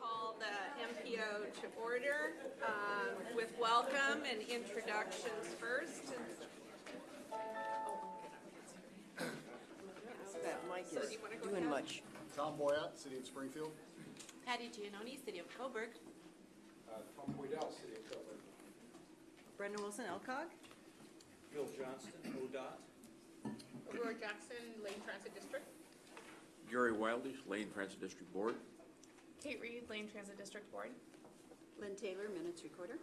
call the MPO to order with welcome and introductions first. That mic So is do you wanna go doing ahead? much. Tom Boyat, City of Springfield. Patty Giannoni, City of Coburg. Tom Boydell, City of Coburg. Brenda Wilson, Elcog. Bill Johnston, ODOT. Aurora Jackson, Lane Transit District. Gary Wildey, Lane Transit District Board. Kate Reed, Lane Transit District Board. Lynn Taylor, Minutes Recorder.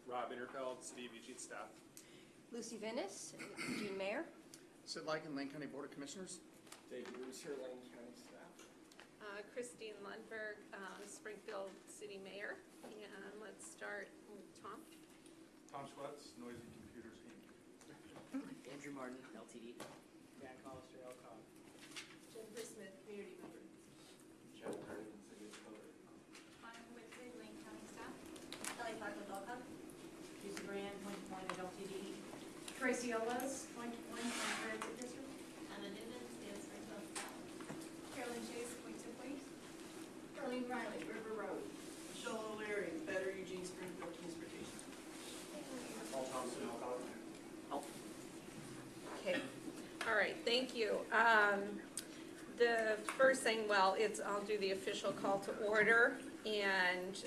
Rob Interfeld, City of Eugene staff. Lucy Venice, Eugene Mayor. Sid Lykin, Lane County Board of Commissioners. Dave Bruce here, Lane County staff. Christine Lundberg, Springfield City Mayor. And let's start with Tom. Tom Schwetz, Noisy Computers Inc. Andrew Martin, LTD. Dan Collister, LCOG. Jennifer Smith, Community Member. Chad Tardigan, City of Coburg. Monica Whitfield, Lane County staff. Kelly Parker Dolka. Susie Brand, Point to Point at LTD. Tracy Olas, Point to Point, Lane Transit District. Anna Newman, State of Springfield. Carolyn Chase, Point to Point. Darlene Riley, River Road. Michelle O'Leary, Better Eugene Springfield Transportation. Paul Thompson, LCOG. Okay, all right, thank you. The first thing, well, I'll do the official call to order and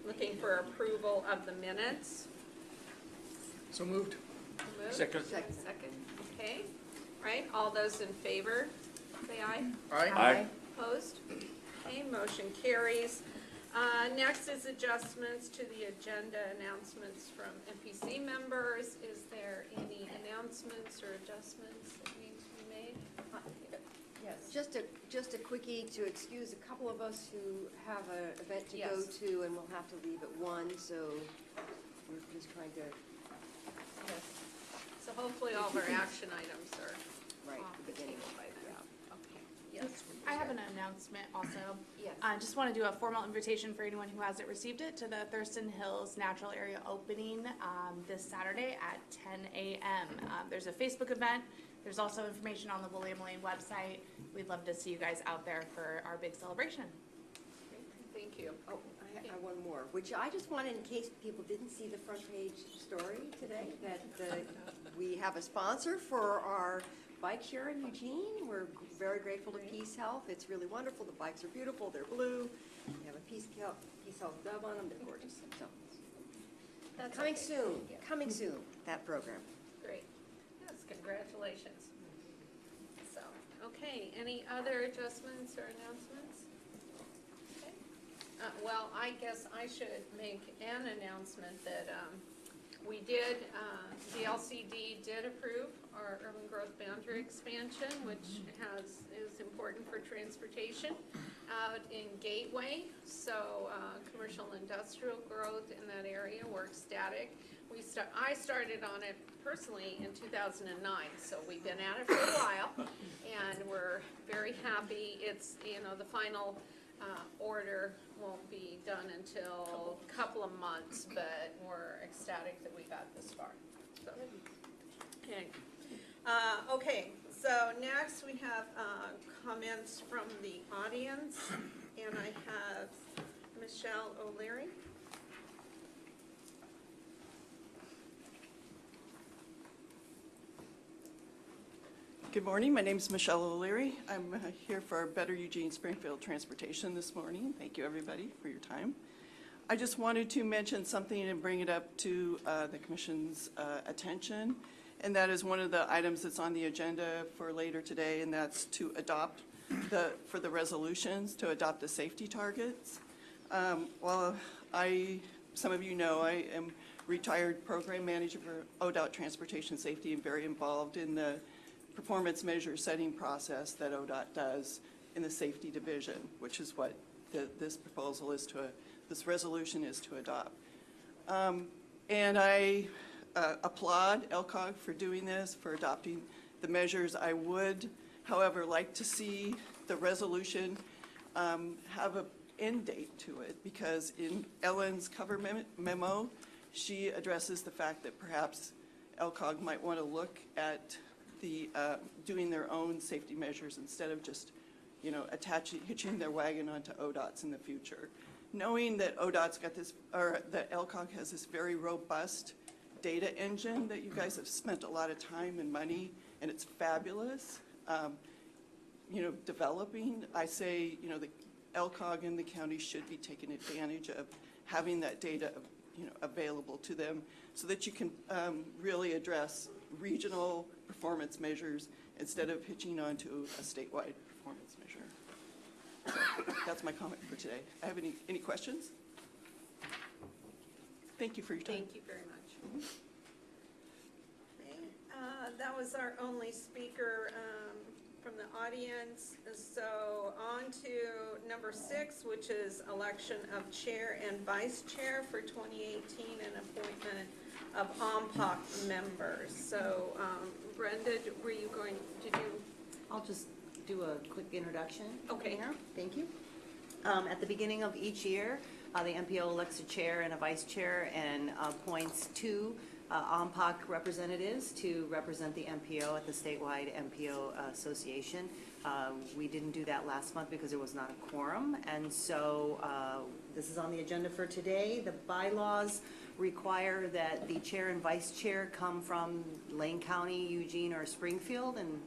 looking for approval of the minutes. So moved. Moved. Second. Second, okay. All right, all those in favor, say aye. Aye. Opposed? Okay, motion carries. Next is adjustments to the agenda, announcements from NPC members. Is there any announcements or adjustments that need to be made? Yes. Just a quickie to excuse a couple of us who have an event to go Yes. to and we'll have to leave at 1, so we're just trying to, Yes. So hopefully all of our action items are right, off the the beginning. table by then. Okay, yes. I have an announcement also. Yes. I just want to do a formal invitation for anyone who hasn't received it to the Thurston Hills Natural Area Opening this Saturday at 10 a.m. There's a Facebook event. There's also information on the William Lane website. We'd love to see you guys out there for our big celebration. Thank you. Oh, I have one more, which I just wanted, in case people didn't see the front page story today, that we have a sponsor for our bike share in Eugene. We're very grateful to Peace Health. It's really wonderful. The bikes are beautiful. They're blue. They have a Peace Health dove on them. They're gorgeous. So, That's coming okay. soon, Yeah. coming soon, that program. Great. Yes, congratulations. So, okay, any other adjustments or announcements? Okay. Well, I guess I should make an announcement that we did, the LCD did approve our urban growth boundary expansion, which is important for transportation out in Gateway. So commercial industrial growth in that area, we're ecstatic. I started on it personally in 2009, so we've been at it for a while, and we're very happy. It's, the final order won't be done until a couple of months, but we're ecstatic that we got this far. So, okay. Okay, so next we have comments from the audience, and I have Michelle O'Leary. Good morning. My name is Michelle O'Leary. I'm here for Better Eugene Springfield Transportation this morning. Thank you, everybody, for your time. I just wanted to mention something and bring it up to the Commission's attention, and that is one of the items that's on the agenda for later today, and that's to adopt for the resolutions, to adopt the safety targets. Well, some of you know, I am retired program manager for ODOT Transportation Safety and very involved in the performance measure setting process that ODOT does in the safety division, which is what this proposal is this resolution is to adopt. And I applaud LCOG for doing this, for adopting the measures. I would, however, like to see the resolution have an end date to it, because in Ellen's cover memo, she addresses the fact that perhaps LCOG might want to look at doing their own safety measures instead of just, hitching their wagon onto ODOT's in the future. Knowing that ODOT's got this, or that LCOG has this very robust data engine that you guys have spent a lot of time and money, and it's fabulous, developing, I say, the LCOG and the county should be taking advantage of having that data, available to them so that you can really address regional performance measures instead of hitching onto a statewide performance measure. That's my comment for today. I have any questions? Thank you for your time. Thank you very much. Okay, that was our only speaker from the audience. So on to number 6, which is election of chair and vice chair for 2018 and appointment of OMPOC members. So Brenda, were you going, did you? I'll just do a quick introduction. Okay. Mayor. Thank you. At the beginning of each year, the MPO elects a chair and a vice chair and appoints 2 OMPOC representatives to represent the MPO at the statewide MPO association. We didn't do that last month because there was not a quorum, and so this is on the agenda for today. The bylaws require that the chair and vice chair come from Lane County, Eugene, or Springfield, and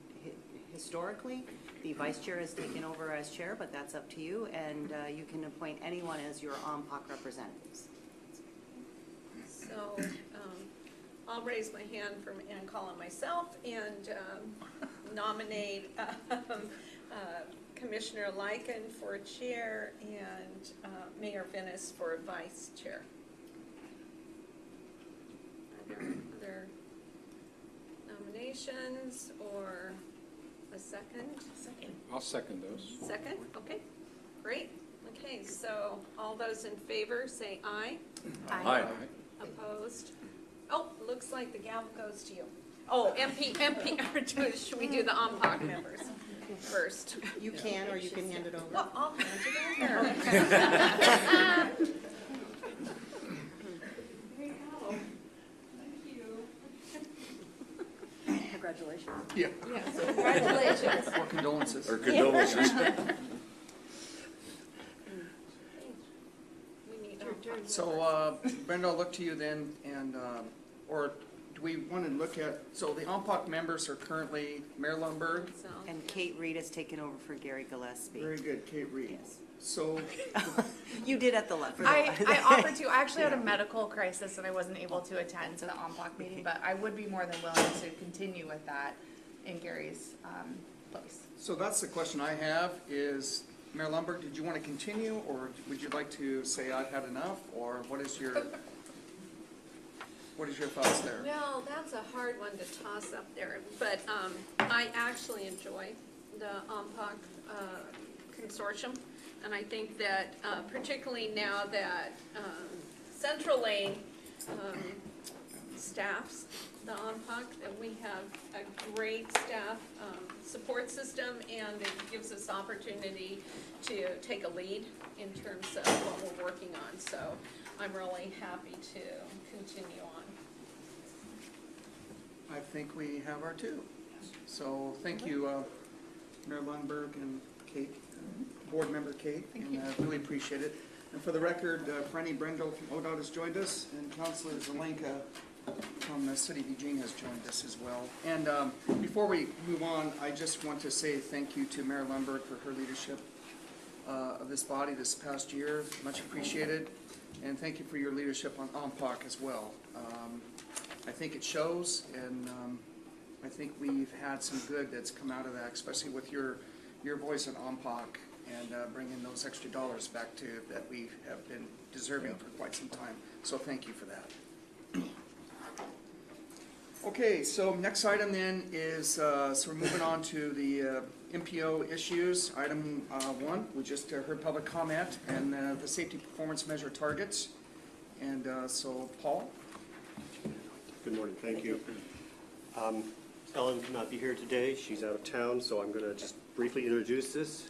historically, the vice chair has taken over as chair, but that's up to you, and you can appoint anyone as your OMPOC representatives. So I'll raise my hand and call on myself and nominate Commissioner Lycan for chair and Mayor Venus for vice chair. Are there other nominations or a second? I'll second those. Second? Okay, great. Okay, so all those in favor say aye. Aye. Opposed? Oh, looks like the gavel goes to you. Oh, MP, should we do the OMPOC members first? You can, or you can hand it over. Well, I'll hand it over. Congratulations. Yeah. Yes, congratulations. Or condolences. Or condolences. We need OMPOC. So Brenda, I'll look to you then, and, or do we want to look at, so the OMPOC members are currently Mayor Lundberg. So, And Kate Reed has taken over for Gary Gillespie. Very good, Kate Reed. Yes. So, You did at the left. I offered to. I actually had a medical crisis and I wasn't able to attend to the OMPOC meeting, but I would be more than willing to continue with that in Gary's place. so that's the question I have is, Mayor Lundberg, did you want to continue, or would you like to say I've had enough, or what is your thoughts there? well, that's a hard one to toss up there, but I actually enjoy the OMPOC consortium, and I think that particularly now that Central Lane staffs the OMPOC, that we have a great staff support system, and it gives us opportunity to take a lead in terms of what we're working on. So I'm really happy to continue on. I think we have our 2. So thank you, Mayor Lundberg and Kate, Board Member Kate, and I really appreciate it. And for the record, Franny Brendel from ODOT has joined us, and Councilor Zelenka from the City of Eugene has joined us as well. And before we move on, I just want to say thank you to Mayor Lundberg for her leadership of this body this past year. Much appreciated. And thank you for your leadership on OMPOC as well. I think it shows, and I think we've had some good that's come out of that, especially with your voice on OMPOC and bringing those extra dollars back to that we have been deserving for quite some time. So thank you for that. Okay, so next item then is, so we're moving on to the MPO issues. Item 1, we just heard public comment, and the safety performance measure targets. And so Paul? Good morning, thank you. Ellen could not be here today, she's out of town, so I'm going to just briefly introduce this.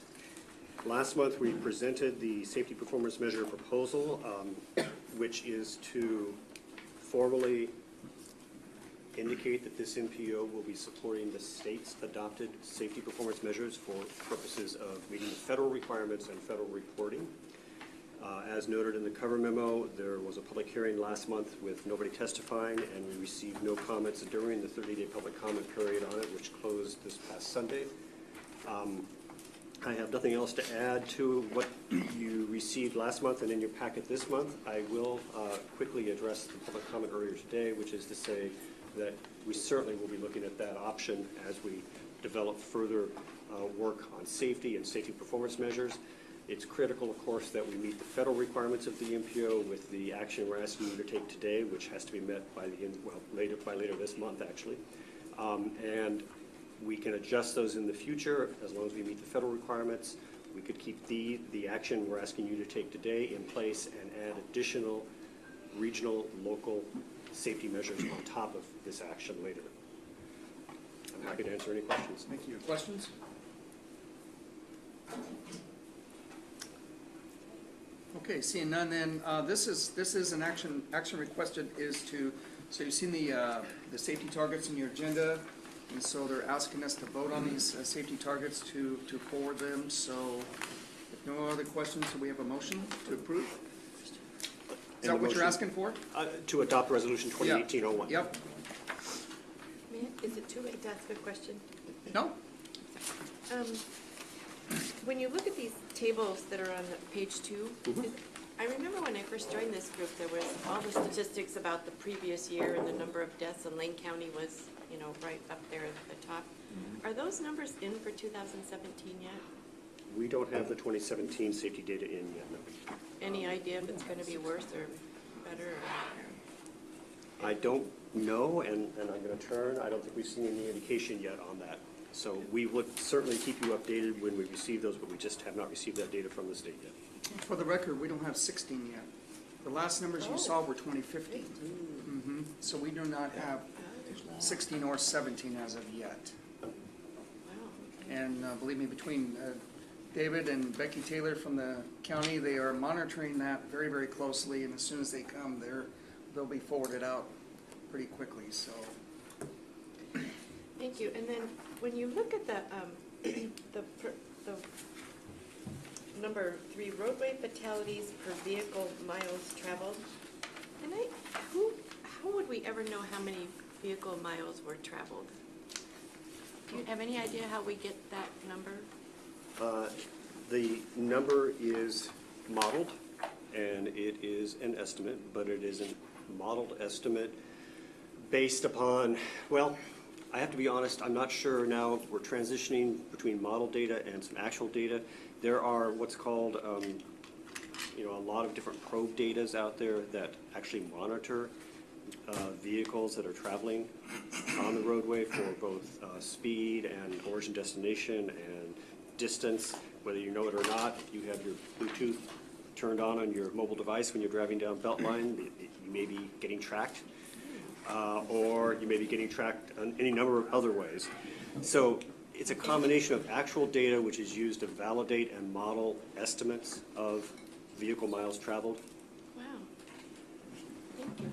Last month, we presented the safety performance measure proposal, which is to formally indicate that this MPO will be supporting the state's adopted safety performance measures for purposes of meeting the federal requirements and federal reporting. As noted in the cover memo, there was a public hearing last month with nobody testifying, and we received no comments during the 30-day public comment period on it, which closed this past Sunday. I have nothing else to add to what you received last month and in your packet this month. I will quickly address the public comment earlier today, which is to say that we certainly will be looking at that option as we develop further work on safety and safety performance measures. It's critical, of course, that we meet the federal requirements of the MPO with the action we're asking you to take today, which has to be met by later this month, actually. And we can adjust those in the future as long as we meet the federal requirements. We could keep the action we're asking you to take today in place and add additional regional, local safety measures on top of this action later. I'm happy to answer any questions. Thank you. Questions? Okay, seeing none, then this is an action requested is to, so you've seen the safety targets in your agenda, and so they're asking us to vote on these safety targets to forward them. So if no other questions, do we have a motion to approve? Is that what you're asking for? To adopt Resolution 2018-01. Yep. Is it too late to ask a question? No? When you look at these tables that are on page 2, I remember when I first joined this group, there was all the statistics about the previous year and the number of deaths, and Lane County was, you know, right up there at the top. Are those numbers in for 2017 yet? We don't have the 2017 safety data in yet, no. Any idea if it's going to be worse or better? I don't know, and I'm going to turn. I don't think we've seen any indication yet on that. So we would certainly keep you updated when we receive those, but we just have not received that data from the state yet. For the record, we don't have 16 yet. The last numbers you saw were 2015. So we do not have 16 or 17 as of yet. Wow. And believe me, between David and Becky Taylor from the county, they are monitoring that very, very closely, and as soon as they come, they'll be forwarded out pretty quickly, so. Thank you. And then when you look at the number 3, roadway fatalities per vehicle miles traveled, and how would we ever know how many vehicle miles were traveled? Do you have any idea how we get that number? The number is modeled, and it is an estimate, but it is a modeled estimate based upon, well, I have to be honest, I'm not sure now. We're transitioning between model data and some actual data. There are what's called, a lot of different probe datas out there that actually monitor vehicles that are traveling on the roadway for both speed and origin destination and distance. Whether you know it or not, if you have your Bluetooth turned on your mobile device when you're driving down Beltline, you may be getting tracked. Or you may be getting tracked in any number of other ways. So it's a combination of actual data which is used to validate and model estimates of vehicle miles traveled. Wow. Thank you.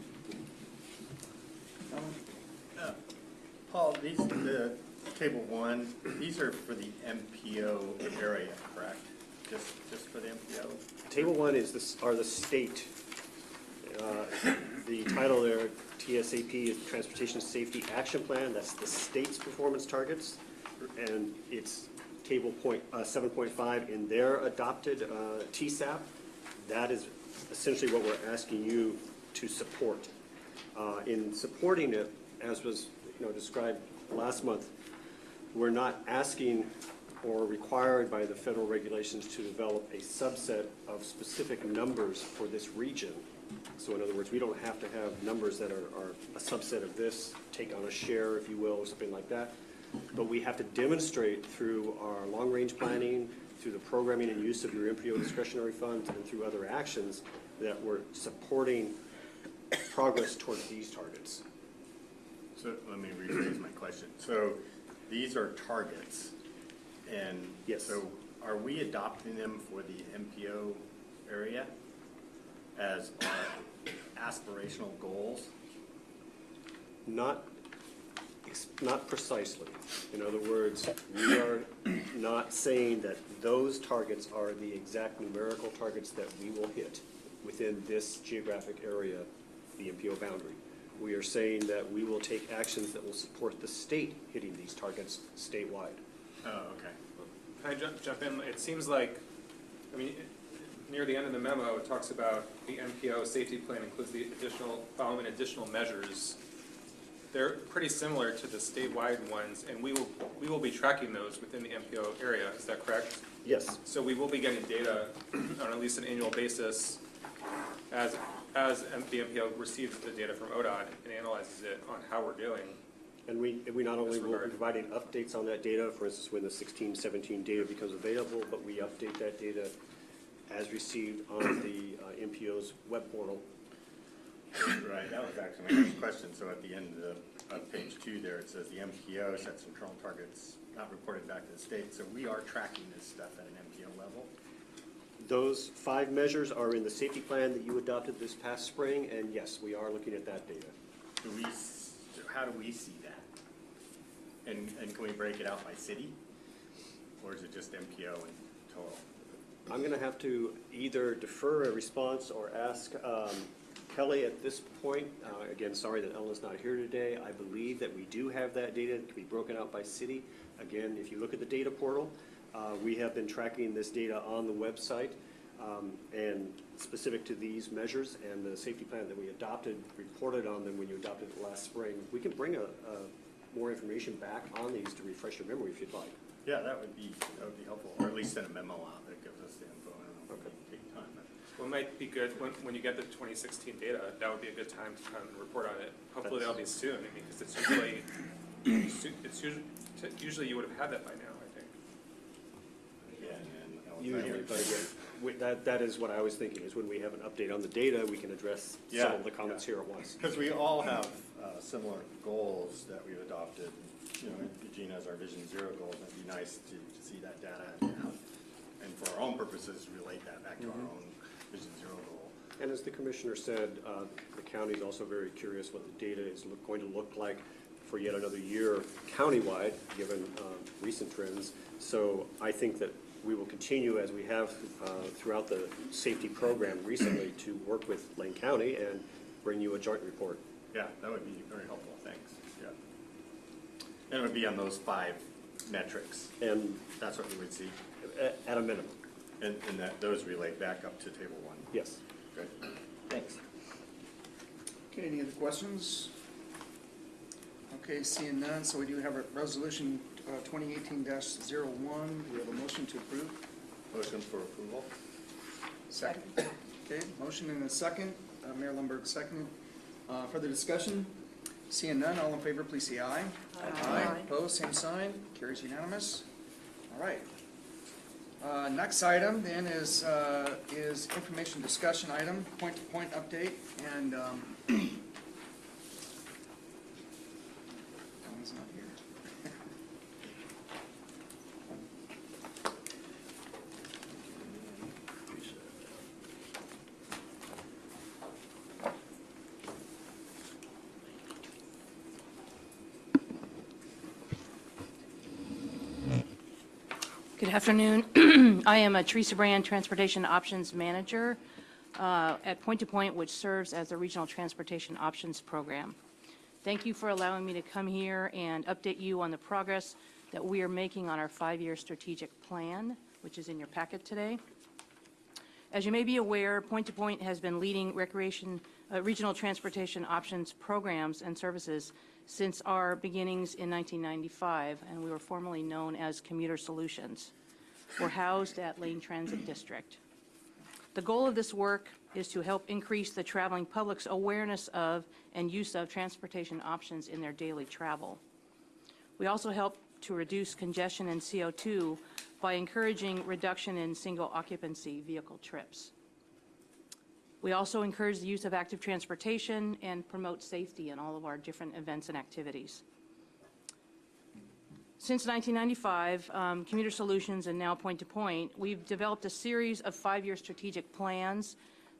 Paul, the table 1, these are for the MPO area, correct? Just for the MPO? Table 1 are the state. The title there, TSAP, is Transportation Safety Action Plan. That's the state's performance targets, and it's table 7.5 in their adopted TSAP. That is essentially what we're asking you to support. In supporting it, as was described last month, we're not asking or required by the federal regulations to develop a subset of specific numbers for this region. So in other words, we don't have to have numbers that are a subset of this, take on a share, if you will, or something like that. But we have to demonstrate through our long-range planning, through the programming and use of your MPO discretionary funds, and through other actions that we're supporting progress towards these targets. So let me rephrase my question. So these are targets, and yes. So are we adopting them for the MPO area as our aspirational goals? Not not precisely. In other words, we are not saying that those targets are the exact numerical targets that we will hit within this geographic area, the MPO boundary. We are saying that we will take actions that will support the state hitting these targets statewide. Oh, okay. Can I jump in? It seems like, I mean, near the end of the memo, it talks about the MPO safety plan includes the following additional measures. They're pretty similar to the statewide ones, and we will be tracking those within the MPO area. Is that correct? Yes. So we will be getting data on at least an annual basis as the MPO receives the data from ODOT and analyzes it on how we're doing. And we not only will be providing updates on that data, for instance, when the 16-17 data becomes available, but we update that data as received on the MPO's web portal. Right, that was actually my next question. So at the end of page 2 there, it says the MPO sets internal targets not reported back to the state. So we are tracking this stuff at an MPO level. Those 5 measures are in the safety plan that you adopted this past spring, and yes, we are looking at that data. How do we see that? And can we break it out by city? Or is it just MPO and total? I'm going to have to either defer a response or ask Kelly at this point. Again, sorry that Ellen's not here today. I believe that we do have that data that can be broken out by city. Again, if you look at the data portal, we have been tracking this data on the website, and specific to these measures and the safety plan that we adopted, reported on them when you adopted it last spring. We can bring more information back on these to refresh your memory if you'd like. Yeah, that would be helpful, or at least send a memo out that gives us the info. I don't know if it'll take time. Well, it might be good when you get the 2016 data, that would be a good time to come and report on it. Hopefully that'll be soon, I mean, because it's usually you would have had that by now, I think. Yeah, Usually, but again, that is what I was thinking, is when we have an update on the data, we can address some of the comments here at once. Because we all have similar goals that we've adopted. You know, Eugene has our Vision Zero goals, and it'd be nice to see that data and for our own purposes, relate that back to our own Vision Zero goal. And as the commissioner said, the county is also very curious what the data is going to look like for yet another year countywide, given recent trends. So I think that we will continue, as we have throughout the safety program recently, to work with Lane County and bring you a joint report. Yeah, that would be very helpful, thanks. Yeah. And it would be on those 5 metrics. And that's what we would see? At a minimum. And that those relate back up to table 1? Yes. Good. Thanks. Okay, any other questions? Okay, seeing none, so we do have a resolution 2018-01. Do we have a motion to approve? Motion for approval. Second. Okay, motion and a second. Mayor Lundberg seconded. Further discussion? Seeing none, all in favor, please say aye. Aye. Opposed, same sign. Carries unanimous. All right. Next item then is information discussion item, point-to-point update, and Alan's not here. Good afternoon. I am Teresa Brand, Transportation Options Manager at Point to Point, which serves as the Regional Transportation Options Program. Thank you for allowing me to come here and update you on the progress that we are making on our 5-year strategic plan, which is in your packet today. As you may be aware, Point to Point has been leading regional transportation options programs and services since our beginnings in 1995, and we were formerly known as Commuter Solutions. We're housed at Lane Transit District. The goal of this work is to help increase the traveling public's awareness of and use of transportation options in their daily travel. We also help to reduce congestion and CO2 by encouraging reduction in single occupancy vehicle trips. We also encourage the use of active transportation and promote safety in all of our different events and activities. Since 1995, Commuter Solutions and now Point to Point, we've developed a series of 5-year strategic plans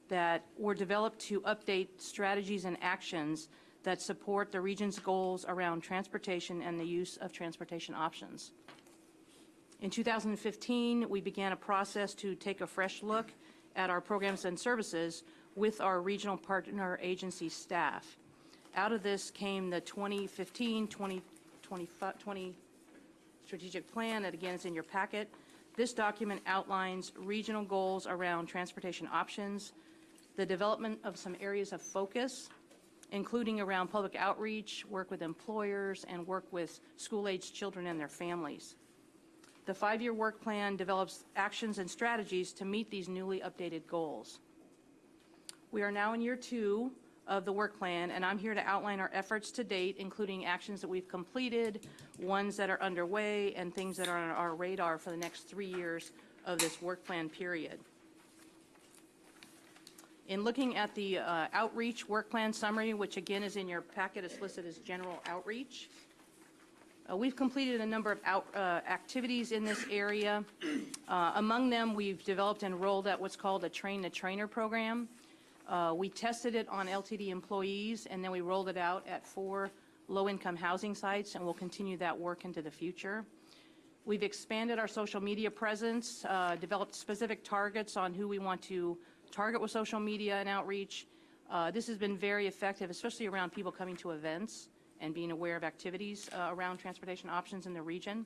that were developed to update strategies and actions that support the region's goals around transportation and the use of transportation options. In 2015, we began a process to take a fresh look at our programs and services with our regional partner agency staff. Out of this came the 2015-2020 strategic plan that again is in your packet. This document outlines regional goals around transportation options, the development of some areas of focus, including around public outreach, work with employers, and work with school-aged children and their families. The 5-year work plan develops actions and strategies to meet these newly updated goals. We are now in year 2 of the work plan, and I'm here to outline our efforts to date, including actions that we've completed, ones that are underway, and things that are on our radar for the next 3 years of this work plan period. In looking at the outreach work plan summary, which again is in your packet, is listed as general outreach. We've completed a number of activities in this area. Among them, we've developed and rolled out what's called a train-the-trainer program. We tested it on LTD employees, and then we rolled it out at 4 low-income housing sites, and we'll continue that work into the future. We've expanded our social media presence, developed specific targets on who we want to target with social media and outreach. This has been very effective, especially around people coming to events and being aware of activities around transportation options in the region.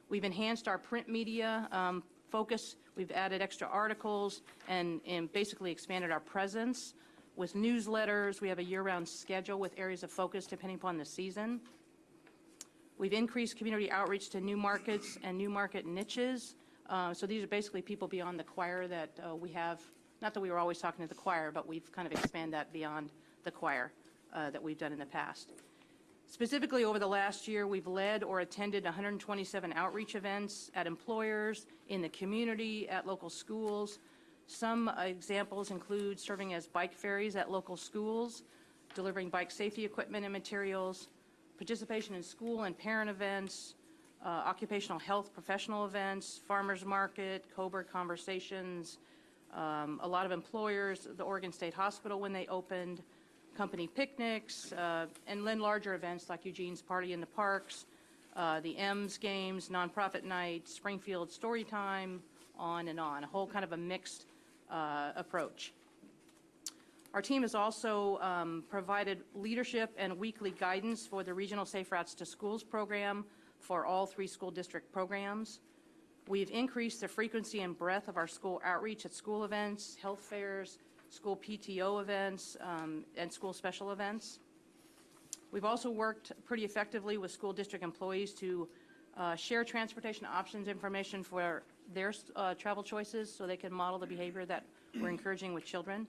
We've enhanced our print media focus. We've added extra articles and basically expanded our presence. With newsletters, we have a year-round schedule with areas of focus depending upon the season. We've increased community outreach to new markets and new market niches. So these are basically people beyond the choir that we have. Not that we were always talking to the choir, but we've kind of expanded that beyond the choir that we've done in the past. Specifically, over the last year, we've led or attended 127 outreach events at employers, in the community, at local schools. Some examples include serving as bike ferries at local schools, delivering bike safety equipment and materials, participation in school and parent events, occupational health professional events, farmers market, COBRA conversations, a lot of employers, the Oregon State Hospital when they opened, company picnics, and then larger events like Eugene's Party in the Parks, the M's Games, Nonprofit Night, Springfield Storytime, on and on, a whole kind of a mixed approach. Our team has also provided leadership and weekly guidance for the Regional Safe Routes to Schools program for all 3 school district programs. We've increased the frequency and breadth of our school outreach at school events, health fairs, school PTO events, and school special events. We've also worked pretty effectively with school district employees to share transportation options information for their travel choices so they can model the behavior that we're encouraging with children.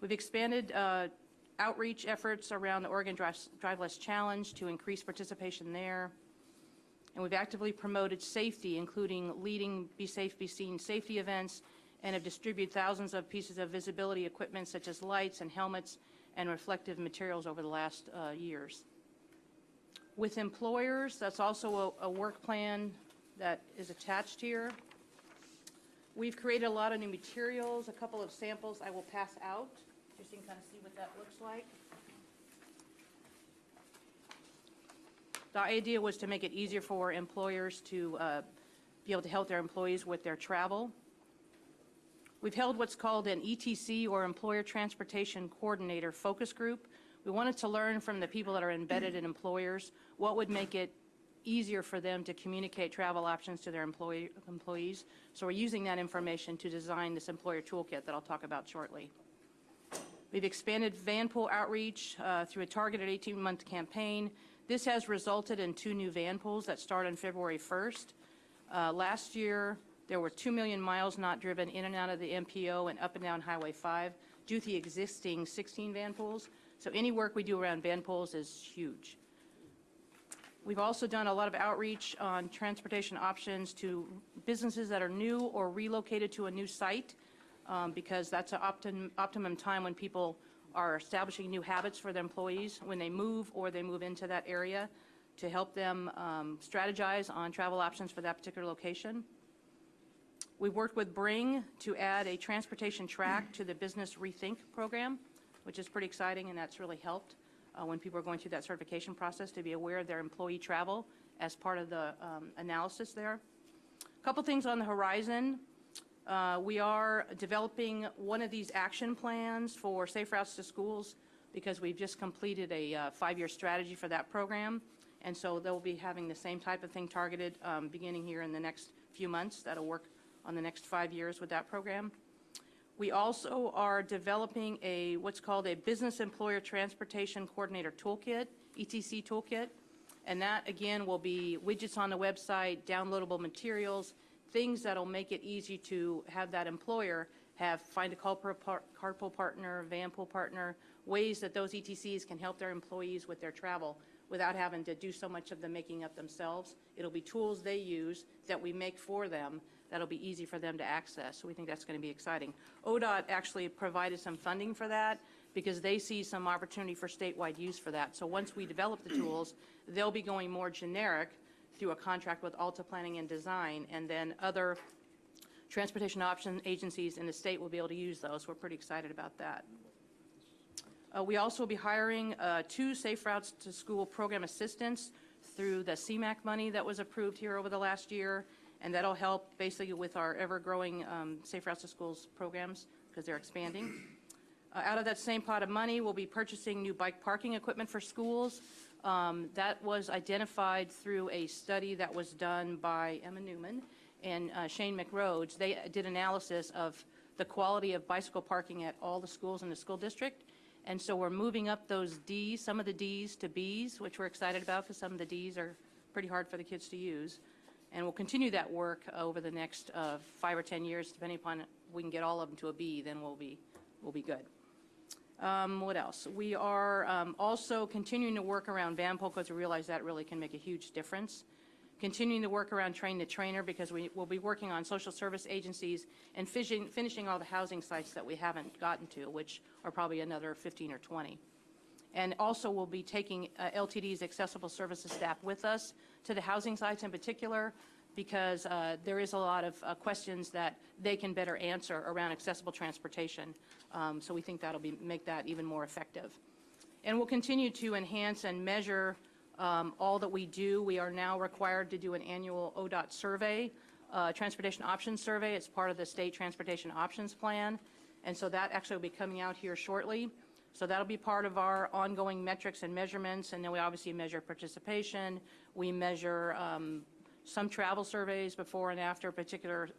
We've expanded outreach efforts around the Oregon Drive Less Challenge to increase participation there. And we've actively promoted safety, including leading Be Safe, Be Seen safety events, and have distributed thousands of pieces of visibility equipment such as lights and helmets and reflective materials over the last years. With employers, that's also a work plan that is attached here. We've created a lot of new materials, a couple of samples I will pass out, just so you can kind of see what that looks like. The idea was to make it easier for employers to be able to help their employees with their travel. We've held what's called an ETC, or Employer Transportation Coordinator Focus Group. We wanted to learn from the people that are embedded in employers what would make it easier for them to communicate travel options to their employees. So we're using that information to design this employer toolkit that I'll talk about shortly. We've expanded van pool outreach through a targeted 18-month campaign. This has resulted in 2 new van pools that start on February 1st. Last year, there were 2 million miles not driven in and out of the MPO and up and down Highway 5 due to the existing 16 van pools. So any work we do around van pools is huge. We've also done a lot of outreach on transportation options to businesses that are new or relocated to a new site, because that's an optimum time when people are establishing new habits for their employees when they move or they move into that area, to help them strategize on travel options for that particular location. We've worked with Bring to add a transportation track to the Business Rethink program, which is pretty exciting, and that's really helped when people are going through that certification process, to be aware of their employee travel as part of the analysis there. A couple things on the horizon. We are developing one of these action plans for Safe Routes to Schools because we've just completed a 5-year strategy for that program. And so they'll be having the same type of thing targeted beginning here in the next few months. That'll work on the next 5 years with that program. We also are developing what's called a Business Employer Transportation Coordinator Toolkit, ETC Toolkit. And that, again, will be widgets on the website, downloadable materials, things that'll make it easy to have that employer find a carpool partner, van pool partner, ways that those ETCs can help their employees with their travel without having to do so much of the making up themselves. It'll be tools they use that we make for them that'll be easy for them to access. So we think that's going to be exciting. ODOT actually provided some funding for that because they see some opportunity for statewide use for that. So once we develop the tools, they'll be going more generic through a contract with Alta Planning and Design, and then other transportation option agencies in the state will be able to use those. We're pretty excited about that. We also will be hiring 2 Safe Routes to School program assistants through the CMAQ money that was approved here over the last year, and that'll help basically with our ever-growing Safe Routes to Schools programs because they're expanding. Out of that same pot of money, we'll be purchasing new bike parking equipment for schools. That was identified through a study that was done by Emma Newman and Shane McRhodes. They did analysis of the quality of bicycle parking at all the schools in the school district. And so we're moving up those Ds, some of the Ds to Bs, which we're excited about because some of the Ds are pretty hard for the kids to use. And we'll continue that work over the next 5 or 10 years, depending upon if we can get all of them to a B, then we'll be good. What else? We are also continuing to work around van pool because we realize that really can make a huge difference. Continuing to work around train the trainer because we will be working on social service agencies and finishing all the housing sites that we haven't gotten to, which are probably another 15 or 20. And also we'll be taking LTD's accessible services staff with us to the housing sites in particular because there is a lot of questions that they can better answer around accessible transportation. So we think that'll make that even more effective. And we'll continue to enhance and measure all that we do. We are now required to do an annual ODOT survey, transportation options survey. It's part of the state transportation options plan. And so that actually will be coming out here shortly. So that'll be part of our ongoing metrics and measurements. And then we obviously measure participation. We measure some travel surveys before and after particular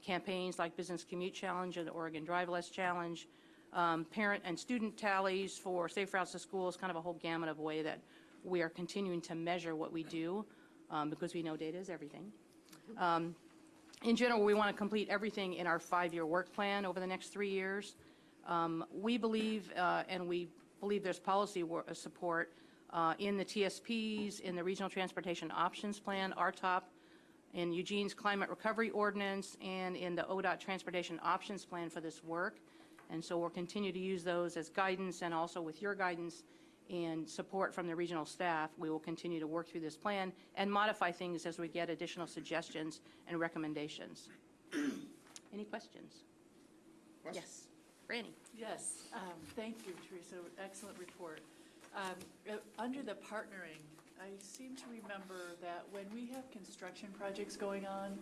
campaigns like Business Commute Challenge and the Oregon Drive Less Challenge, parent and student tallies for Safe Routes to Schools, kind of a whole gamut of way that we are continuing to measure what we do because we know data is everything. In general, we want to complete everything in our 5-year work plan over the next 3 years. We believe, and we believe there's policy support in the TSPs, in the Regional Transportation Options Plan, RTOP, in Eugene's Climate Recovery Ordinance, and in the ODOT Transportation Options Plan for this work. And so we'll continue to use those as guidance, and also with your guidance and support from the regional staff, we will continue to work through this plan and modify things as we get additional suggestions and recommendations. Any questions? Yes. Franny. Yes, thank you, Teresa. Excellent report. Under the partnering, I seem to remember that when we have construction projects going on,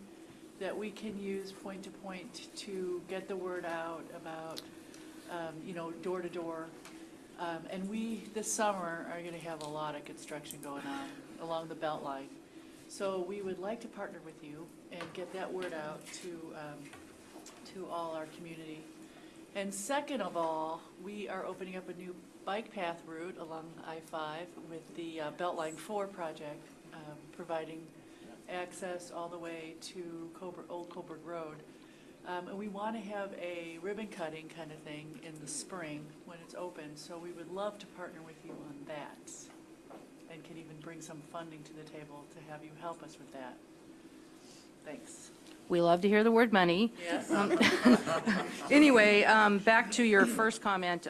that we can use point-to-point to get the word out about, door-to-door. And we, this summer, are going to have a lot of construction going on along the Beltline. So we would like to partner with you and get that word out to all our community. And second of all, we are opening up a new bike path route along I-5 with the Beltline 4 project, providing access all the way to Old Coburg Road. And we want to have a ribbon cutting kind of thing in the spring when it's open. So we would love to partner with you on that and can even bring some funding to the table to have you help us with that. Thanks. We love to hear the word money. Yes. Anyway, back to your first comment.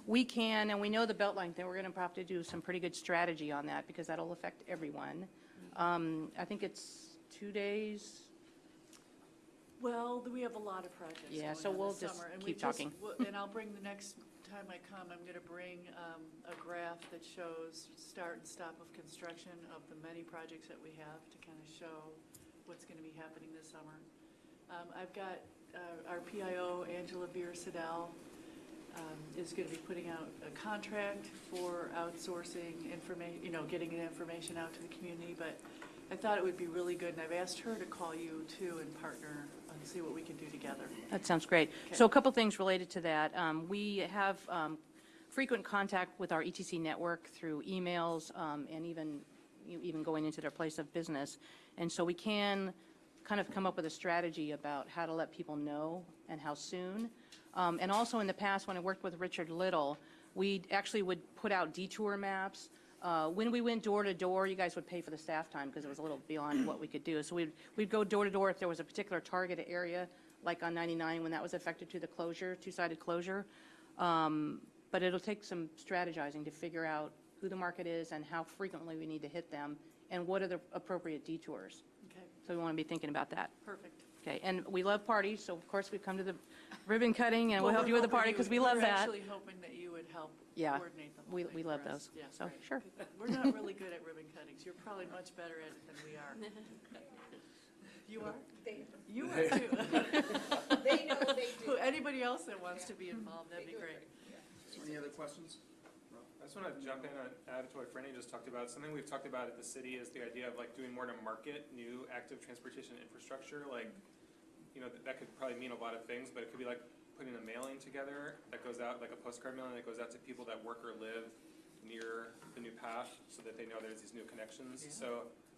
We can, and we know the Beltline thing, we're going to have to do some pretty good strategy on that because that'll affect everyone. I think it's 2 days. Well, we have a lot of projects Yeah, going so on we'll this just summer, and keep talking. And I'll bring the next time I come, I'm going to bring a graph that shows start and stop of construction of the many projects that we have to kind of show what's going to be happening this summer. I've got our PIO, Angela Beer-Sidell, is going to be putting out a contract for outsourcing information, getting the information out to the community, but I thought it would be really good, and I've asked her to call you too and partner and see what we can do together. That sounds great. Okay. So a couple things related to that. We have frequent contact with our ETC network through emails and even going into their place of business. And so we can kind of come up with a strategy about how to let people know and how soon. And also in the past, when I worked with Richard Little, we actually would put out detour maps. When we went door to door, you guys would pay for the staff time because it was a little beyond what we could do. So we'd go door to door if there was a particular targeted area, like on 99 when that was affected to the closure, two-sided closure. But it'll take some strategizing to figure out who the market is and how frequently we need to hit them and what are the appropriate detours. Okay, So we want to be thinking about that. perfect. Okay, and we love parties, so of course we come to the ribbon cutting and we'll Well, help we're you with the hoping party you because would- we love we're that. actually hoping that you would help Yeah, coordinate the whole we thing love for us. those. Yeah, So, great. sure. We're not really good at ribbon cuttings. You're probably much better at it than we are. You are? You are too. They know they do. Anybody else that wants to be involved, that'd be great. So any other questions? I just want to jump in and add to what Franny just talked about. Something we've talked about at the city is the idea of like doing more to market new active transportation infrastructure. Like, that could probably mean a lot of things, but it could be like putting a mailing together that goes out, like a postcard mailing that goes out to people that work or live near the new path so that they know there's these new connections. Yeah. So,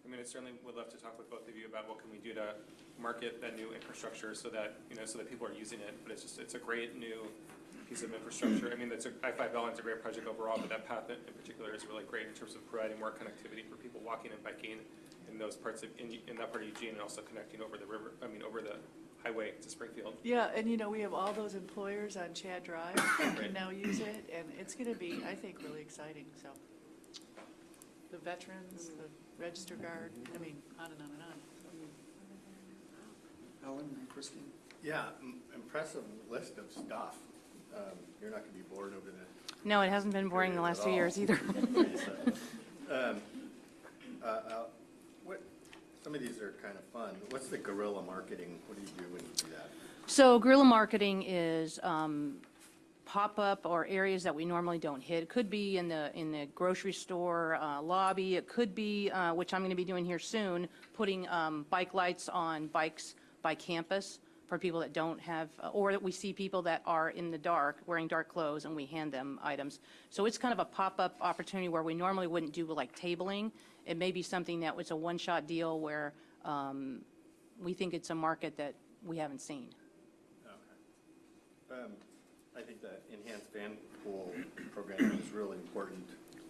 I certainly would love to talk with both of you about what can we do to market that new infrastructure so that, so that people are using it. But it's a great new piece of infrastructure. I-5 Bellline's a great project overall, but that path in particular is really great in terms of providing more connectivity for people walking and biking in those parts of, in that part of Eugene, and also connecting over the river, over the highway to Springfield. Yeah, and we have all those employers on Chad Drive that can now use it, and it's going to be, I think, really exciting, so. The veterans, the Register Guard, on and on and on. Ellen and Christine? Yeah, impressive list of stuff. You're not going to be bored over the. No, it hasn't been boring the last 2 years either. Some of these are kind of fun. What's the guerrilla marketing? What do you do when you do that? So guerrilla marketing is pop-up or areas that we normally don't hit. It could be in the grocery store lobby. It could be, which I'm going to be doing here soon, putting bike lights on bikes by campus for people that don't have, or that we see people that are in the dark wearing dark clothes and we hand them items. So it's kind of a pop-up opportunity where we normally wouldn't do like tabling. It may be something that was a one-shot deal where we think it's a market that we haven't seen. Okay. I think the enhanced van pool program is really important.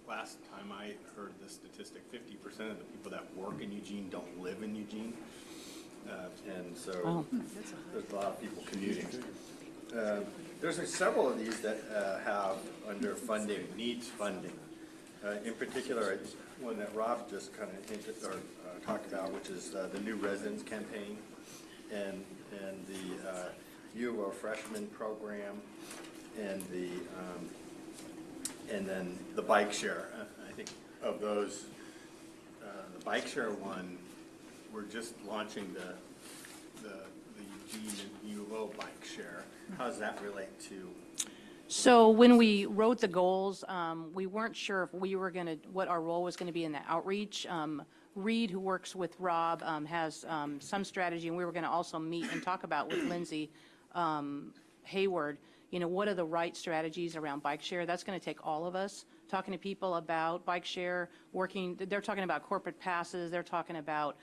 Last time I heard the statistic, 50% of the people that work in Eugene don't live in Eugene. And so there's a lot of people commuting. There's several of these that have under funding, needs funding. In particular, one that Rob just kind of hinted or talked about, which is the new residence campaign and the U of O freshman program and then the bike share. I think of those, the bike share one, we're just launching the Eugene and U of O bike share. How does that relate to? So when we wrote the goals, we weren't sure if we were what our role was going to be in the outreach. Reed, who works with Rob, has some strategy, and we were going to also meet and talk about with Lindsay Hayward, what are the right strategies around bike share. That's going to take all of us talking to people about bike share, they're talking about corporate passes, they're talking about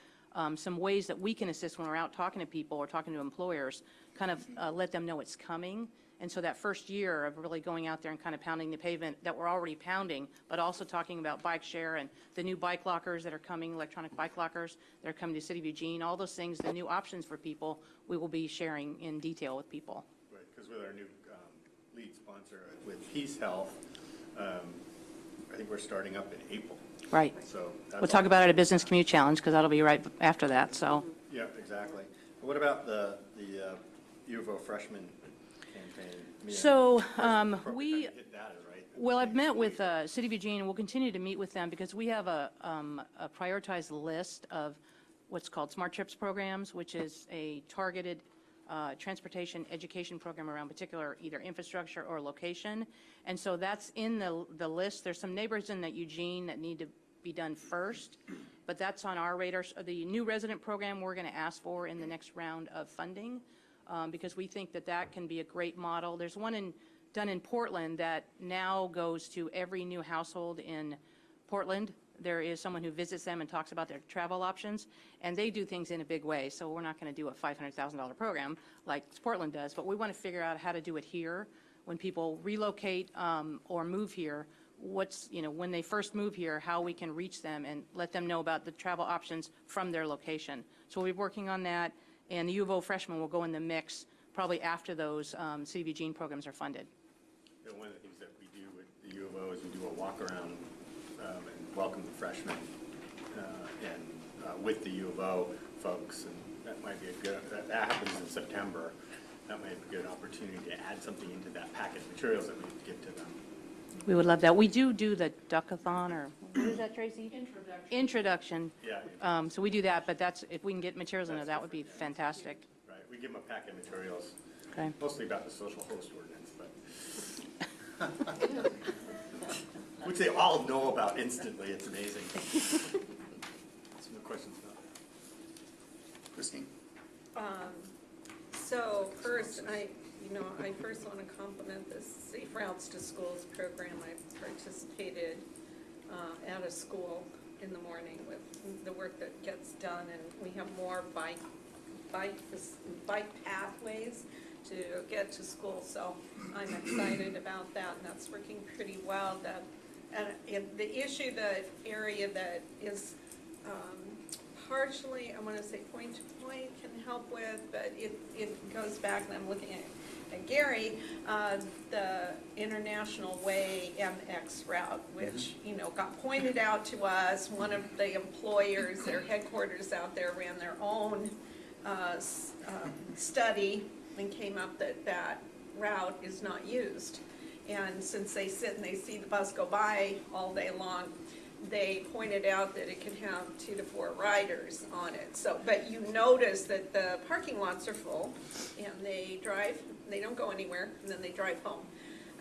some ways that we can assist when we're out talking to people or talking to employers, kind of let them know it's coming. And so that first year of really going out there and kind of pounding the pavement that we're already pounding, but also talking about bike share and the new bike lockers that are coming, electronic bike lockers that are coming to the City of Eugene, all those things, the new options for people, we will be sharing in detail with people. Right, because with our new lead sponsor with Peace Health, I think we're starting up in April. Right. So We'll talk about it at a Business Commute Challenge because that'll be right after that, so. Yeah, exactly. What about the U of O freshman campaign? campaign? I mean, So, appropriate time to we, hit data, right? well, I've met with City of Eugene, and we'll continue to meet with them because we have a prioritized list of what's called Smart Trips programs, which is a targeted transportation education program around particular either infrastructure or location. And so that's in the list. There's some neighborhoods in that Eugene that need to be done first, but that's on our radar. The new resident program we're going to ask for in the next round of funding because we think that that can be a great model. There's one done in Portland that now goes to every new household in Portland. There is someone who visits them and talks about their travel options, and they do things in a big way. So we're not going to do a $500,000 program like Portland does, but we want to figure out how to do it here when people relocate or move here. When they first move here, how we can reach them and let them know about the travel options from their location. So we're working on that, and the U of O freshmen will go in the mix probably after those City of Eugene programs are funded. One of the things that we do with the U of O is we do a walk around and welcome the freshmen with the U of O folks, and that might be a good, that happens in September. That might be a good opportunity to add something into that packet of materials that we give to them. We would love that. We do the duck-a-thon, or what is that, Tracy? Introduction. Yeah. So we do that, but if we can get materials in there, that would be fantastic. Right, we give them a packet of materials, Okay. mostly about the social host ordinance, but which they all know about instantly. It's amazing. Some more questions about that? Christine? So first, I first want to compliment this Safe Routes to Schools program. I participated at a school in the morning with the work that gets done, and we have more bike pathways to get to school. So I'm excited about that, and that's working pretty well. And the issue, the area that is partially, I want to say point-to-point can help with, but it goes back, and I'm looking at Gary, the International Way MX route, which, got pointed out to us. One of the employers, their headquarters out there, ran their own study and came up that route is not used. And since they sit and they see the bus go by all day long, they pointed out that it can have 2 to 4 riders on it. So, but you notice that the parking lots are full, and they don't go anywhere, and then they drive home.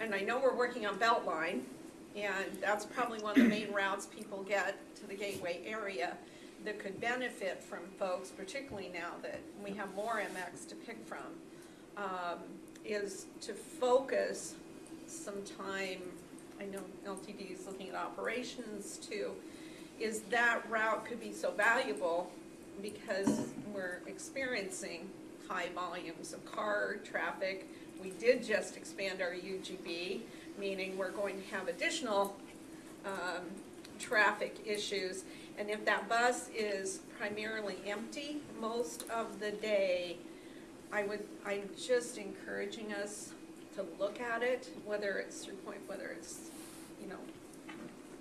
And I know we're working on Beltline, and that's probably one of the main routes people get to the Gateway area that could benefit from folks, particularly now that we have more MX to pick from, is to focus some time. I know LTD is looking at operations too, is that route could be so valuable because we're experiencing high volumes of car traffic. We did just expand our UGB, meaning we're going to have additional traffic issues. And if that bus is primarily empty most of the day, I'm just encouraging us to look at it, whether it's through point, whether it's,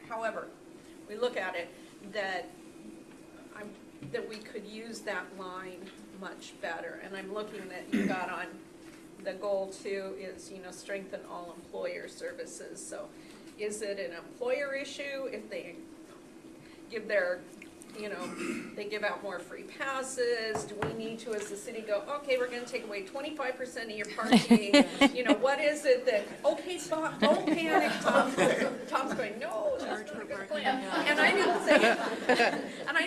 however we look at it, that we could use that line much better. And I'm looking that you got on the goal too is, strengthen all employer services. So is it an employer issue if they give they give out more free passes? Do we need to, as the city, go, okay, we're gonna take away 25% of your parking? What is it that, okay, stop, don't panic, Tom. Tom's going, no, that's not a good plan. And I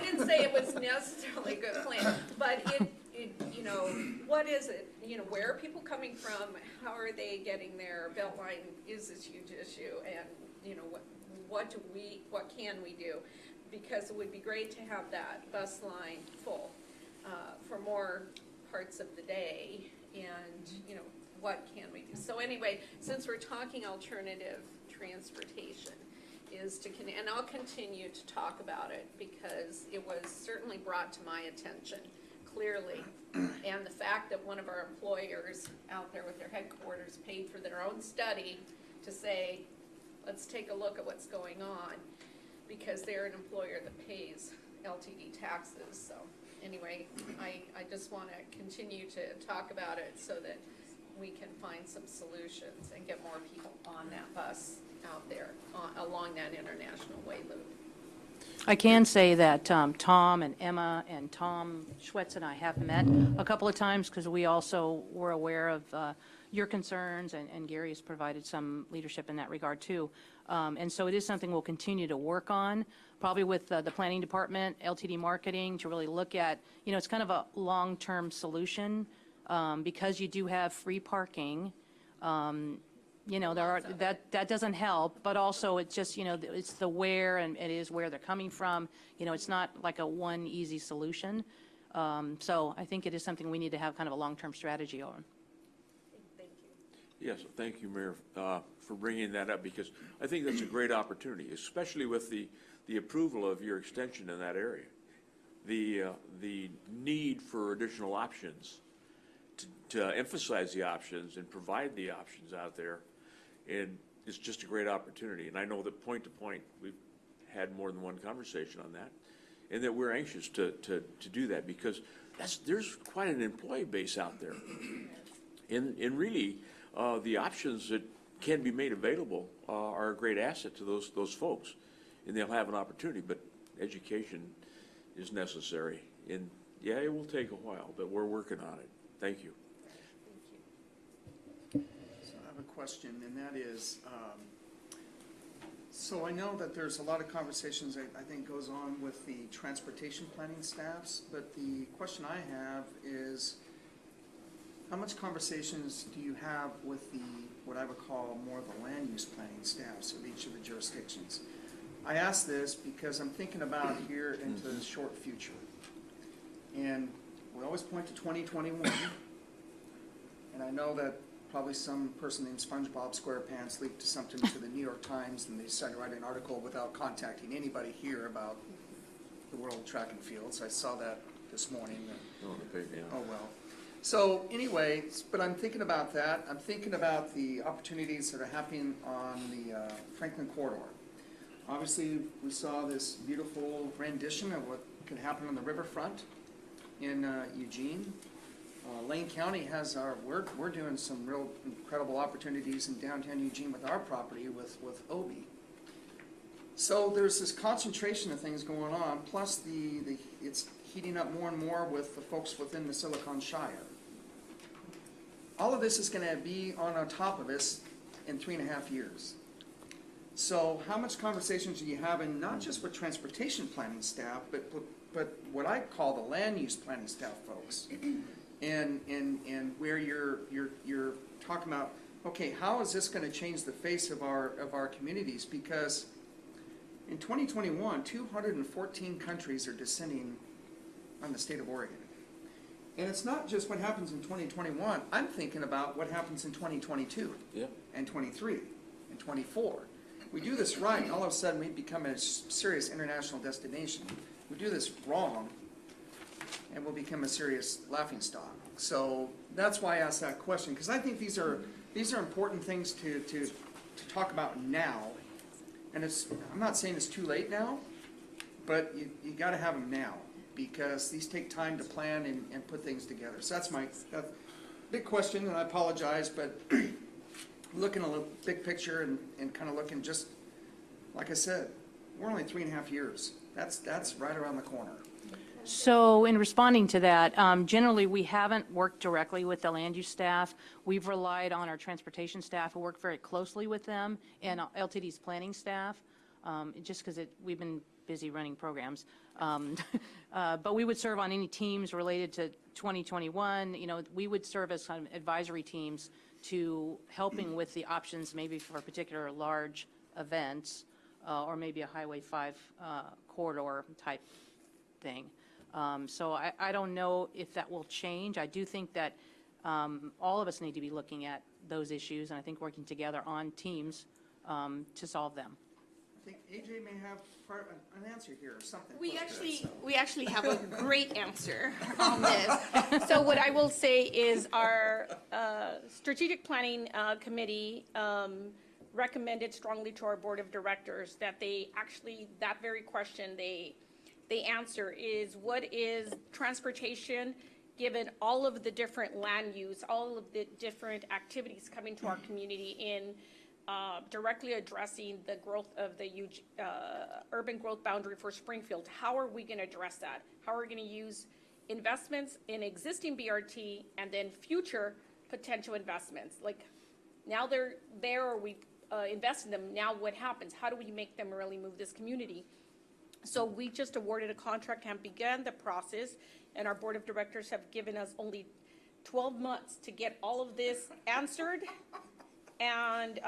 didn't say it was necessarily a good plan, but what is it? Where are people coming from? How are they getting there? Beltline is this huge issue, and, what can we do? Because it would be great to have that bus line full for more parts of the day, and what can we do? So anyway, since we're talking alternative transportation, and I'll continue to talk about it because it was certainly brought to my attention clearly, and the fact that one of our employers out there with their headquarters paid for their own study to say, let's take a look at what's going on, because they're an employer that pays LTD taxes. So anyway, I just want to continue to talk about it so that we can find some solutions and get more people on that bus out there, along that international way loop. I can say that Tom and Emma and Tom Schwetz and I have met a couple of times because we also were aware of your concerns, and Gary has provided some leadership in that regard too. And so it is something we'll continue to work on, probably with the planning department, LTD marketing, to really look at, it's kind of a long-term solution because you do have free parking. That doesn't help, but also it's just, it's the where, and it is where they're coming from. It's not like a one easy solution. So I think it is something we need to have kind of a long-term strategy on. Thank you. Yes, thank you, Mayor, for bringing that up, because I think that's a great opportunity, especially with the approval of your extension in that area. The need for additional options, to emphasize the options and provide the options out there, and it's just a great opportunity. And I know that point to point, we've had more than one conversation on that, and that we're anxious to do that, because there's quite an employee base out there. And really, the options that can be made available are a great asset to those folks, and they'll have an opportunity, but education is necessary. And yeah, it will take a while, but we're working on it. Thank you. So I have a question, and that is, so I know that there's a lot of conversations that I think goes on with the transportation planning staffs, but the question I have is, how much conversations do you have with what I would call more the land use planning staffs of each of the jurisdictions? I ask this because I'm thinking about here into the short future. And we always point to 2021, and I know that probably some person named SpongeBob SquarePants leaked something to the New York Times, and they decided to write an article without contacting anybody here about the World Track and Fields. I saw that this morning. Oh well. So anyway, but I'm thinking about that. I'm thinking about the opportunities that are happening on the Franklin Corridor. Obviously, we saw this beautiful rendition of what could happen on the riverfront in Eugene. Lane County has we're doing some real incredible opportunities in downtown Eugene with our property with Obie. So there's this concentration of things going on, plus it's heating up more and more with the folks within the Silicon Shire. All of this is going to be on top of us in 3.5 years. So how much conversations are you having, not just with transportation planning staff, but what I call the land use planning staff folks, and where you're talking about, okay, how is this going to change the face of our communities? Because in 2021, 214 countries are descending on the state of Oregon. And it's not just what happens in 2021. I'm thinking about what happens in 2022 and 23 and 24. We do this right, and all of a sudden we become a serious international destination. We do this wrong, and we'll become a serious laughingstock. So that's why I asked that question, because I think these are important things to talk about now. And I'm not saying it's too late now, but you got to have them now, because these take time to plan and put things together. So that's my big question, and I apologize, but looking a little big picture and kind of looking, just like I said, we're only 3.5 years. That's right around the corner. So in responding to that, generally we haven't worked directly with the land use staff. We've relied on our transportation staff who work very closely with them, and LTD's planning staff, just because we've been busy running programs. But we would serve on any teams related to 2021. We would serve as kind of advisory teams to helping with the options, maybe for particular large events, or maybe a Highway 5 corridor type thing. So I don't know if that will change. I do think that all of us need to be looking at those issues, and I think working together on teams to solve them. I think AJ may have an answer here or something. We actually have a great answer on this. So what I will say is our strategic planning committee recommended strongly to our board of directors that that very question they answer is, what is transportation given all of the different land use, all of the different activities coming to our community in directly addressing the growth of the urban growth boundary for Springfield. How are we going to address that? How are we going to use investments in existing BRT and then future potential investments? Like now they're there, or we invest in them. Now what happens? How do we make them really move this community? So we just awarded a contract and began the process, and our board of directors have given us only 12 months to get all of this answered and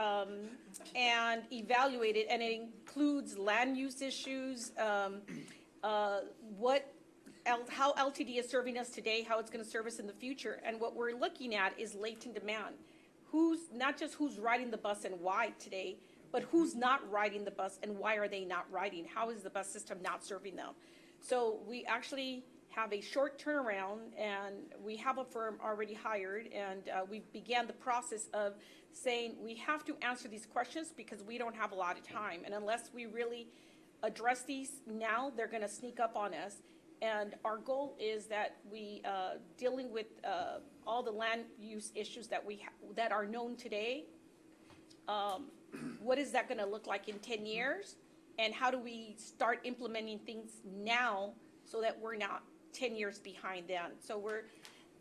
evaluated, and it includes land use issues, how LTD is serving us today, how it's going to serve us in the future, and what we're looking at is latent demand. Not just who's riding the bus and why today, but who's not riding the bus and why are they not riding? How is the bus system not serving them? So we actually have a short turnaround, and we have a firm already hired, and we began the process of saying we have to answer these questions because we don't have a lot of time, and unless we really address these now, they're going to sneak up on us. And our goal is that we dealing with all the land use issues that are known today. What is that going to look like in 10 years? And how do we start implementing things now so that we're not 10 years behind then? So we're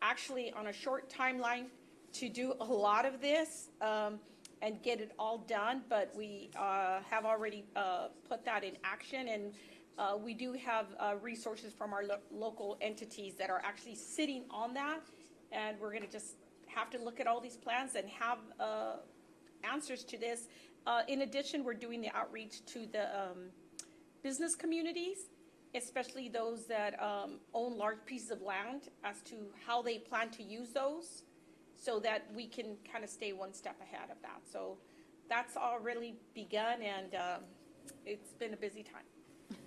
actually on a short timeline to do a lot of this and get it all done, but we have already put that in action, and we do have resources from our local entities that are actually sitting on that, and we're going to just have to look at all these plans and have answers to this. In addition, we're doing the outreach to the business communities, especially those that own large pieces of land, as to how they plan to use those, so that we can kind of stay one step ahead of that. So that's all really begun, and it's been a busy time.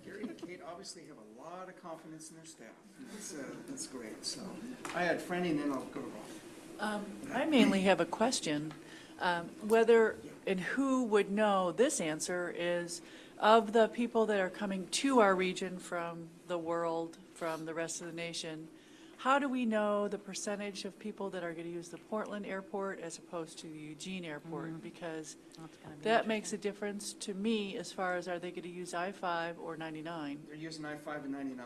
Gary and Kate obviously have a lot of confidence in their staff. That's great. So I had Franny, and then I'll go to Rob. I mainly have a question. Whether and who would know this answer is, of the people that are coming to our region from the world, from the rest of the nation, how do we know the percentage of people that are going to use the Portland airport as opposed to the Eugene airport? Because that makes a difference to me as far as, are they going to use I-5 or 99? They're using I-5 and 99.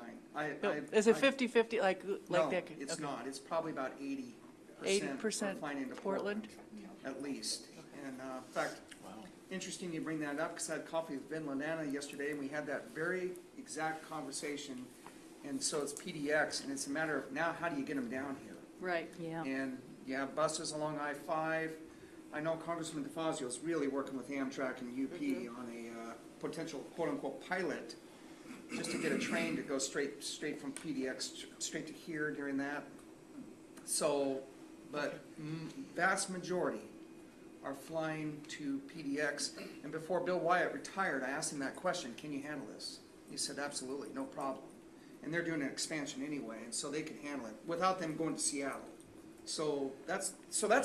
Is it 50-50 like No, that? it's Okay. not. It's probably about 80%. 80% are flying into Portland? at least. And in fact, interesting you bring that up, because I had coffee with Ben Lanana yesterday, and we had that very exact conversation. And so it's PDX, and it's a matter of now, how do you get them down here? Right. Yeah. And you have buses along I-5. I know Congressman DeFazio is really working with Amtrak and UP on a potential quote-unquote pilot, just to get a train to go straight from PDX straight to here during that. So, but vast majority are flying to PDX. And before Bill Wyatt retired, I asked him that question, can you handle this? He said, absolutely, no problem. And they're doing an expansion anyway, and so they can handle it without them going to Seattle. So that's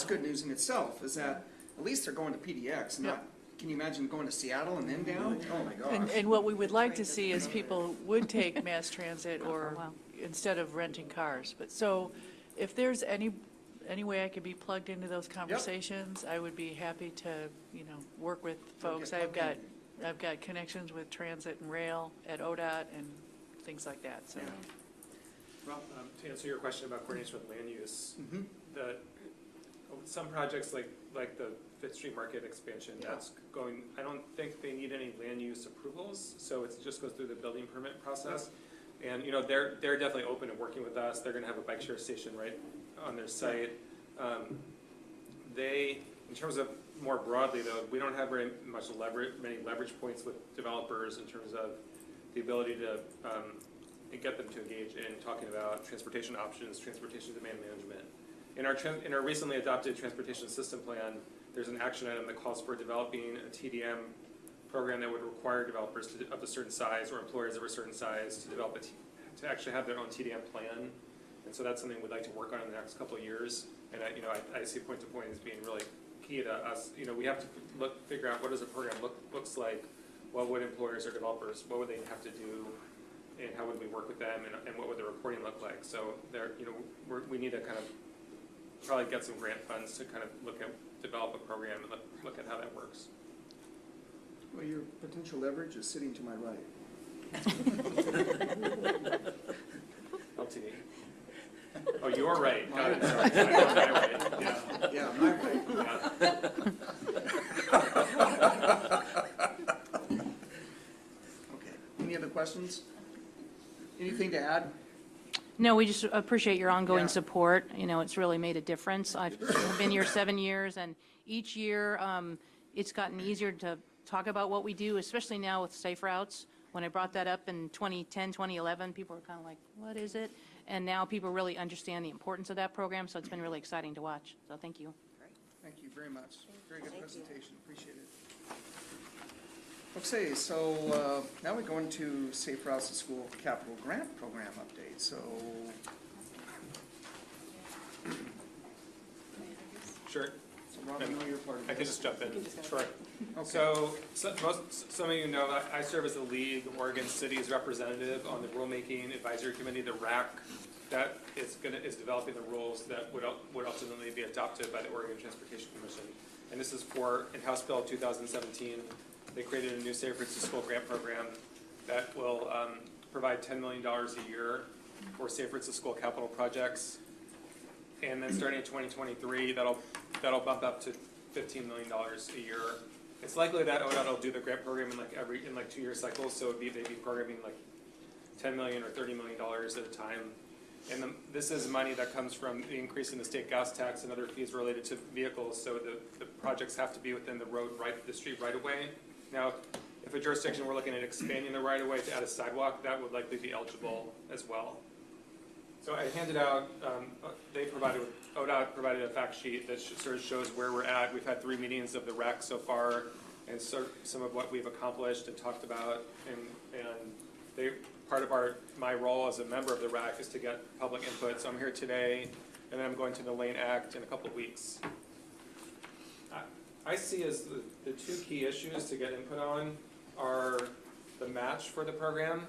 good news in itself, is that at least they're going to PDX, not, can you imagine going to Seattle and then down? Oh my gosh. And what we would like to see is people would take mass transit or instead of renting cars. But so if there's any way I could be plugged into those conversations, I would be happy to, work with folks. I've got connections with transit and rail at ODOT and things like that, so. Rob? To answer your question about coordination with land use, some projects like the Fifth Street Market expansion, that's going, I don't think they need any land use approvals, so it just goes through the building permit process. And they're definitely open to working with us. They're going to have a bike share station right on their site. In terms of more broadly though, we don't have many leverage points with developers in terms of the ability to get them to engage in talking about transportation options, transportation demand management. In our recently adopted transportation system plan, there's an action item that calls for developing a TDM program that would require developers of a certain size or employers of a certain size to develop to actually have their own TDM plan. And so that's something we'd like to work on in the next couple of years. And I see point-to-point as being really key to us. We have to figure out what does a program looks like. What would employers or developers, what would they have to do and how would we work with them, and what would the reporting look like. So there, you know, we need to kind of probably get some grant funds to kind of develop a program and look at how that works. Well, your potential leverage is sitting to my right. LTD. Oh, you're right. Got it. Sorry. My right. Yeah. Yeah, my right. Okay. Any other questions? Anything to add? No, we just appreciate your ongoing Yeah. support. You know, it's really made a difference. I've been here 7 years, and each year it's gotten easier to talk about what we do, especially now with safe routes. When I brought that up in 2010, 2011, people were kind of like, what is it? And now people really understand the importance of that program, so it's been really exciting to watch. So thank you. Thank you very much. Very good presentation. Appreciate it. Okay, so now we go into Safe Routes to School Capital Grant Program update. So, Sure. Rob, I know you're part of I can this. just jump in. Sure. Okay. So some of you know I serve as the League of Oregon Cities representative on the Rulemaking Advisory Committee, the RAC, that is developing the rules that would ultimately be adopted by the Oregon Transportation Commission. And this is in House Bill 2017. They created a new Safe Routes to School grant program that will provide $10 million a year for Safe Routes to School capital projects. And then starting in 2023, that'll bump up to $15 million a year. It's likely that ODOT will do the grant program in like 2-year cycles, so they'd be programming like $10 million or $30 million at a time. And this is money that comes from the increase in the state gas tax and other fees related to vehicles, so the projects have to be within the street right away. Now, if a jurisdiction were looking at expanding the right of way to add a sidewalk, that would likely be eligible as well. So I handed out, ODOT provided a fact sheet that sort of shows where we're at. We've had 3 meetings of the RAC so far, and so some of what we've accomplished and talked about. And part of my role as a member of the RAC is to get public input. So I'm here today, and then I'm going to the Lane Act in a couple of weeks. I see as the 2 key issues to get input on are the match for the program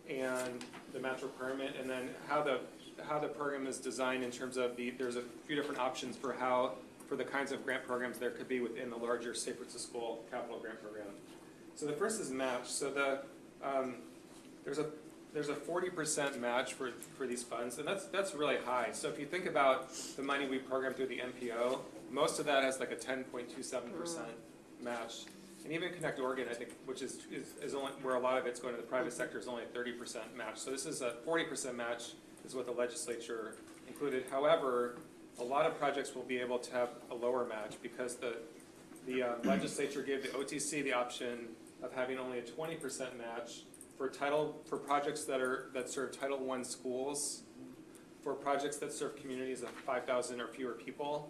and the match requirement, and then how the program is designed in terms of there's a few different options for the kinds of grant programs there could be within the larger Safe Routes to School capital grant program. So the first is match. So there's a 40% match for these funds, and that's really high. So if you think about the money we program through the MPO, most of that has like a 10.27% match. And even Connect Oregon, I think, which is only where a lot of it's going to the private sector, is only a 30% match. So this is a 40% match is what the legislature included. However, a lot of projects will be able to have a lower match because the legislature gave the OTC the option of having only a 20% match for projects that serve Title I schools, for projects that serve communities of 5,000 or fewer people,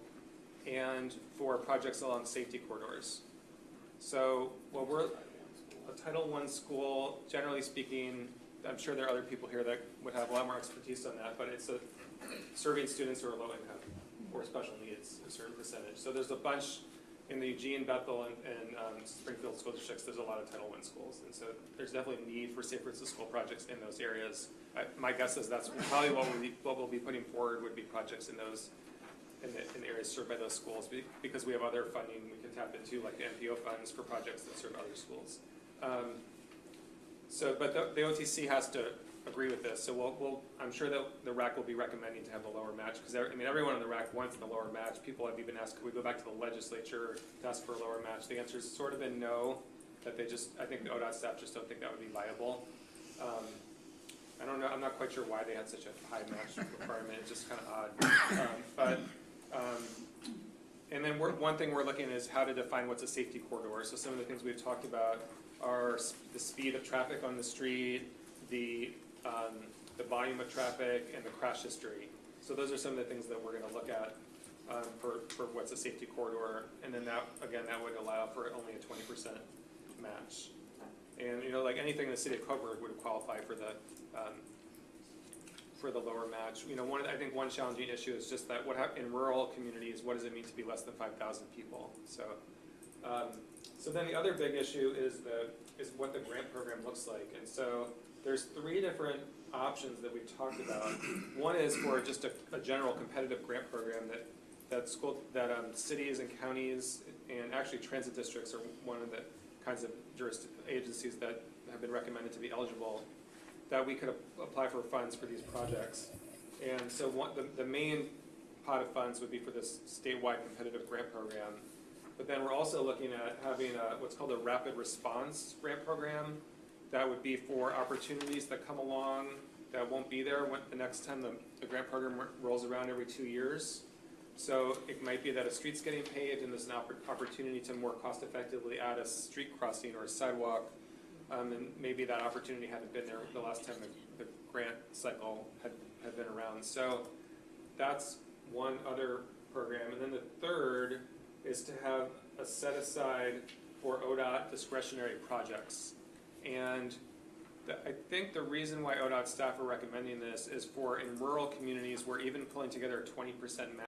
and for projects along safety corridors. So, we're a Title I school, generally speaking, I'm sure there are other people here that would have a lot more expertise on that, but it's serving students who are low income or special needs, a certain percentage. So there's a bunch in the Eugene, Bethel, and Springfield school districts. There's a lot of Title I schools, and so there's definitely a need for Safe Routes to School projects in those areas. My guess is that's probably what we'll be putting forward would be projects in those in the areas served by those schools, because we have other funding we can tap into, like the MPO funds for projects that serve other schools. But the OTC has to agree with this. So I'm sure that the RAC will be recommending to have a lower match, because everyone in the RAC wants the lower match. People have even asked, could we go back to the legislature to ask for a lower match? The answer has sort of been no. That I think the ODOT staff just don't think that would be viable. I don't know. I'm not quite sure why they had such a high match requirement. It's just kind of odd. And then one thing we're looking at is how to define what's a safety corridor. So some of the things we've talked about are the speed of traffic on the street, the volume of traffic, and the crash history. So those are some of the things that we're going to look at for what's a safety corridor. And then that would allow for only a 20% match. And like anything in the city of Coburg would qualify for the lower match. I think one challenging issue is just that in rural communities, what does it mean to be less than 5,000 people? So So then the other big issue is what the grant program looks like. And so there's 3 different options that we've talked about. One is for just a general competitive grant program that cities and counties and actually transit districts are one of the kinds of agencies that have been recommended to be eligible, that we could apply for funds for these projects. And so the main pot of funds would be for this statewide competitive grant program. But then we're also looking at having what's called a rapid response grant program that would be for opportunities that come along that won't be there the next time the grant program rolls around every 2 years. So it might be that a street's getting paved and there's an opportunity to more cost effectively add a street crossing or a sidewalk. And maybe that opportunity hadn't been there the last time the grant cycle had been around. So that's one other program. And then the third is to have a set aside for ODOT discretionary projects. And I think the reason why ODOT staff are recommending this is for in rural communities where even pulling together a 20% match